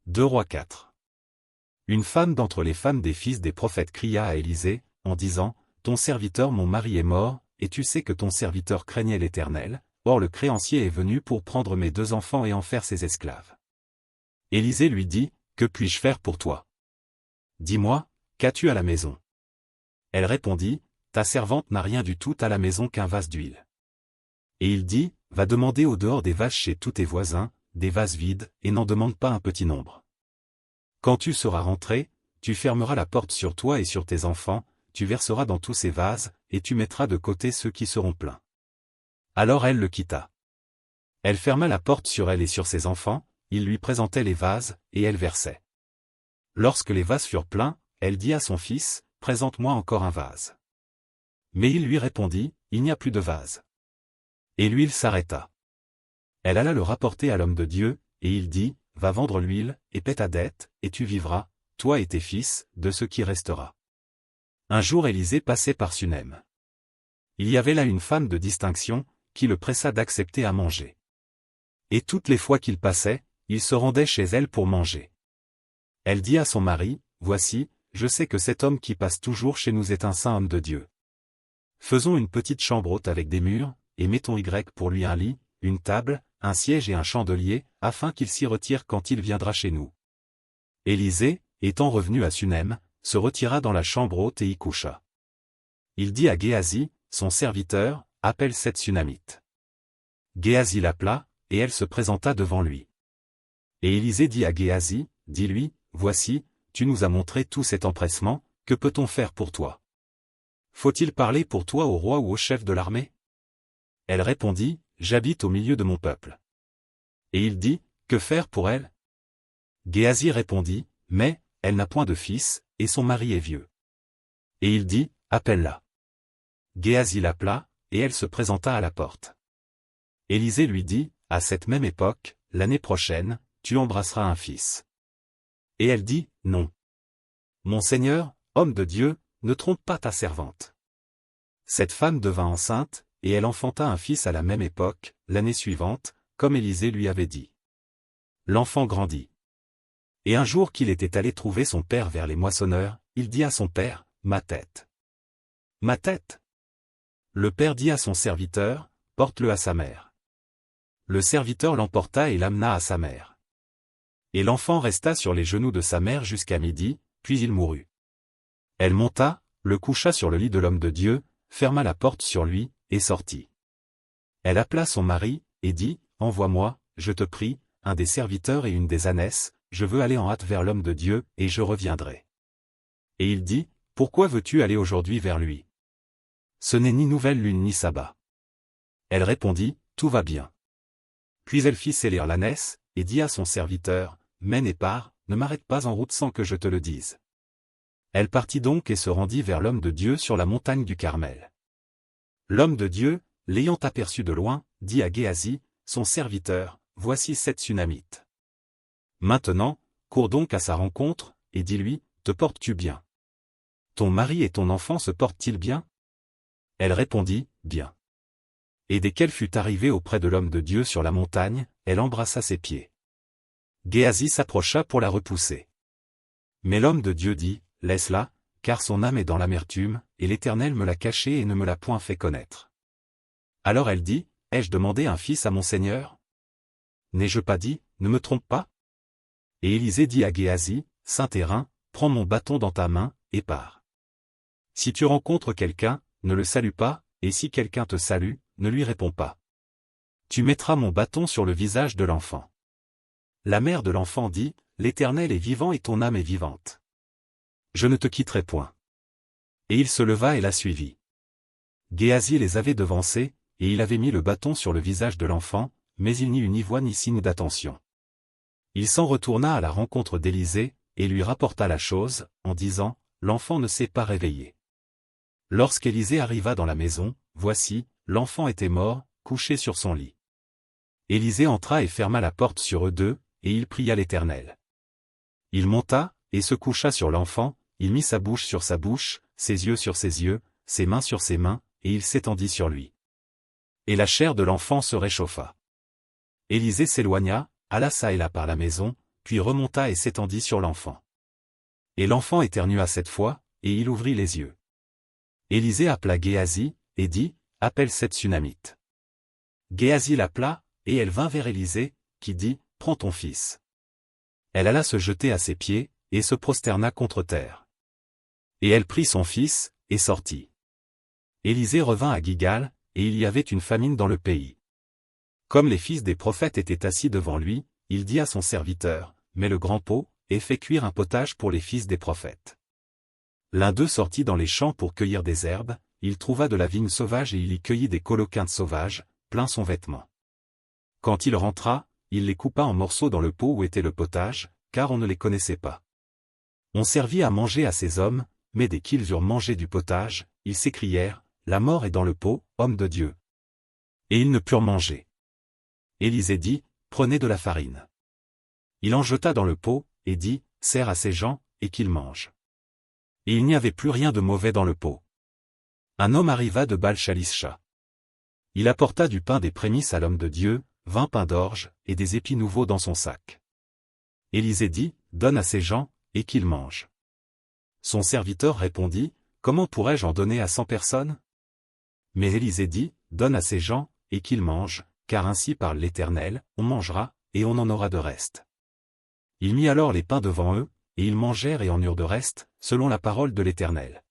2 Rois 4. Une femme d'entre les femmes des fils des prophètes cria à Élisée, en disant, « Ton serviteur mon mari est mort, et tu sais que ton serviteur craignait l'Éternel, or le créancier est venu pour prendre mes 2 enfants et en faire ses esclaves. » Élisée lui dit, « Que puis-je faire pour toi? Dis-moi, qu'as-tu à la maison? » Elle répondit, « Ta servante n'a rien du tout à la maison qu'un vase d'huile. » Et il dit, « Va demander au dehors des vases chez tous tes voisins, des vases vides, et n'en demande pas un petit nombre. Quand tu seras rentré, tu fermeras la porte sur toi et sur tes enfants, tu verseras dans tous ces vases, et tu mettras de côté ceux qui seront pleins. » Alors elle le quitta. Elle ferma la porte sur elle et sur ses enfants, il lui présentait les vases, et elle versait. Lorsque les vases furent pleins, elle dit à son fils, « Présente-moi encore un vase. » Mais il lui répondit, « Il n'y a plus de vase. » Et l'huile s'arrêta. Elle alla le rapporter à l'homme de Dieu, et il dit, « Va vendre l'huile, et paie ta dette, et tu vivras, toi et tes fils, de ce qui restera. » Un jour Élisée passait par Sunem. Il y avait là une femme de distinction, qui le pressa d'accepter à manger. Et toutes les fois qu'il passait, il se rendait chez elle pour manger. Elle dit à son mari, « Voici, je sais que cet homme qui passe toujours chez nous est un saint homme de Dieu. Faisons une petite chambre haute avec des murs, et mettons pour lui un lit, une table, un siège et un chandelier, afin qu'il s'y retire quand il viendra chez nous. » Élisée, étant revenu à Sunem, se retira dans la chambre haute et y coucha. Il dit à Géasi, son serviteur, « Appelle cette Sunamite. » Géasi l'appela, et elle se présenta devant lui. Et Élisée dit à Géasi, « Dis-lui, voici, tu nous as montré tout cet empressement, que peut-on faire pour toi? Faut-il parler pour toi au roi ou au chef de l'armée? » Elle répondit, « J'habite au milieu de mon peuple. » Et il dit, « Que faire pour elle? » Géasi répondit, « Mais, elle n'a point de fils, et son mari est vieux. » Et il dit, « Appelle-la. » Géasi l'appela, et elle se présenta à la porte. Élisée lui dit, « À cette même époque, l'année prochaine, tu embrasseras un fils. » Et elle dit, « Non. Mon Seigneur, homme de Dieu, ne trompe pas ta servante. » Cette femme devint enceinte, et elle enfanta un fils à la même époque, l'année suivante, comme Élisée lui avait dit. L'enfant grandit. Et un jour qu'il était allé trouver son père vers les moissonneurs, il dit à son père, « Ma tête. Ma tête. » Le père dit à son serviteur, « Porte-le à sa mère. » Le serviteur l'emporta et l'amena à sa mère. Et l'enfant resta sur les genoux de sa mère jusqu'à midi, puis il mourut. Elle monta, le coucha sur le lit de l'homme de Dieu, ferma la porte sur lui, et sortit. Elle appela son mari, et dit, « Envoie-moi, je te prie, un des serviteurs et une des ânesses, je veux aller en hâte vers l'homme de Dieu, et je reviendrai. » Et il dit, « Pourquoi veux-tu aller aujourd'hui vers lui? Ce n'est ni nouvelle lune ni sabbat. » Elle répondit, « Tout va bien. » Puis elle fit sceller l'ânesse, et dit à son serviteur, « Mène et pars, ne m'arrête pas en route sans que je te le dise. » Elle partit donc et se rendit vers l'homme de Dieu sur la montagne du Carmel. L'homme de Dieu, l'ayant aperçu de loin, dit à Géasi, son serviteur, « Voici cette Sunamite. Maintenant, cours donc à sa rencontre, et dis-lui, « Te portes-tu bien? Ton mari et ton enfant se portent-ils bien? » Elle répondit, « Bien. » Et dès qu'elle fut arrivée auprès de l'homme de Dieu sur la montagne, elle embrassa ses pieds. Géasi s'approcha pour la repousser. Mais l'homme de Dieu dit, « Laisse-la, car son âme est dans l'amertume, et l'Éternel me l'a cachée et ne me l'a point fait connaître. » Alors elle dit, « Ai-je demandé un fils à mon Seigneur? N'ai-je pas dit, ne me trompe pas? » Et Élisée dit à Géasi, « Saint-Hérin, prends mon bâton dans ta main, et pars. Si tu rencontres quelqu'un, ne le salue pas, et si quelqu'un te salue, ne lui réponds pas. Tu mettras mon bâton sur le visage de l'enfant. » La mère de l'enfant dit, « L'Éternel est vivant et ton âme est vivante. Je ne te quitterai point. » Et il se leva et la suivit. Géasi les avait devancés, et il avait mis le bâton sur le visage de l'enfant, mais il n'y eut ni voix ni signe d'attention. Il s'en retourna à la rencontre d'Élisée, et lui rapporta la chose, en disant, « L'enfant ne s'est pas réveillé. » Lorsqu'Élisée arriva dans la maison, voici, l'enfant était mort, couché sur son lit. Élisée entra et ferma la porte sur eux deux, et il pria l'Éternel. Il monta, et se coucha sur l'enfant, il mit sa bouche sur sa bouche, ses yeux sur ses yeux, ses mains sur ses mains, et il s'étendit sur lui. Et la chair de l'enfant se réchauffa. Élisée s'éloigna, alla çà et là par la maison, puis remonta et s'étendit sur l'enfant. Et l'enfant éternua 7 fois, et il ouvrit les yeux. Élisée appela Géasi, et dit, appelle cette Sunamite. Géasi l'appela, et elle vint vers Élisée, qui dit, prends ton fils. Elle alla se jeter à ses pieds, et se prosterna contre terre. Et elle prit son fils, et sortit. Élisée revint à Gilgal, et il y avait une famine dans le pays. Comme les fils des prophètes étaient assis devant lui, il dit à son serviteur, mets le grand pot, et fais cuire un potage pour les fils des prophètes. L'un d'eux sortit dans les champs pour cueillir des herbes, il trouva de la vigne sauvage et il y cueillit des coloquintes sauvages, plein son vêtement. Quand il rentra, il les coupa en morceaux dans le pot où était le potage, car on ne les connaissait pas. On servit à manger à ces hommes, mais dès qu'ils eurent mangé du potage, ils s'écrièrent, la mort est dans le pot, homme de Dieu. Et ils ne purent manger. Élisée dit, prenez de la farine. Il en jeta dans le pot, et dit, sers à ces gens, et qu'ils mangent. Et il n'y avait plus rien de mauvais dans le pot. Un homme arriva de Baal-Shalisha. Il apporta du pain des prémices à l'homme de Dieu, 20 pains d'orge, et des épis nouveaux dans son sac. Élisée dit, donne à ces gens, et qu'ils mangent. Son serviteur répondit, comment pourrais-je en donner à 100 personnes? Mais Élisée dit, donne à ces gens, et qu'ils mangent, car ainsi parle l'Éternel, on mangera, et on en aura de reste. Il mit alors les pains devant eux, et ils mangèrent et en eurent de reste, selon la parole de l'Éternel.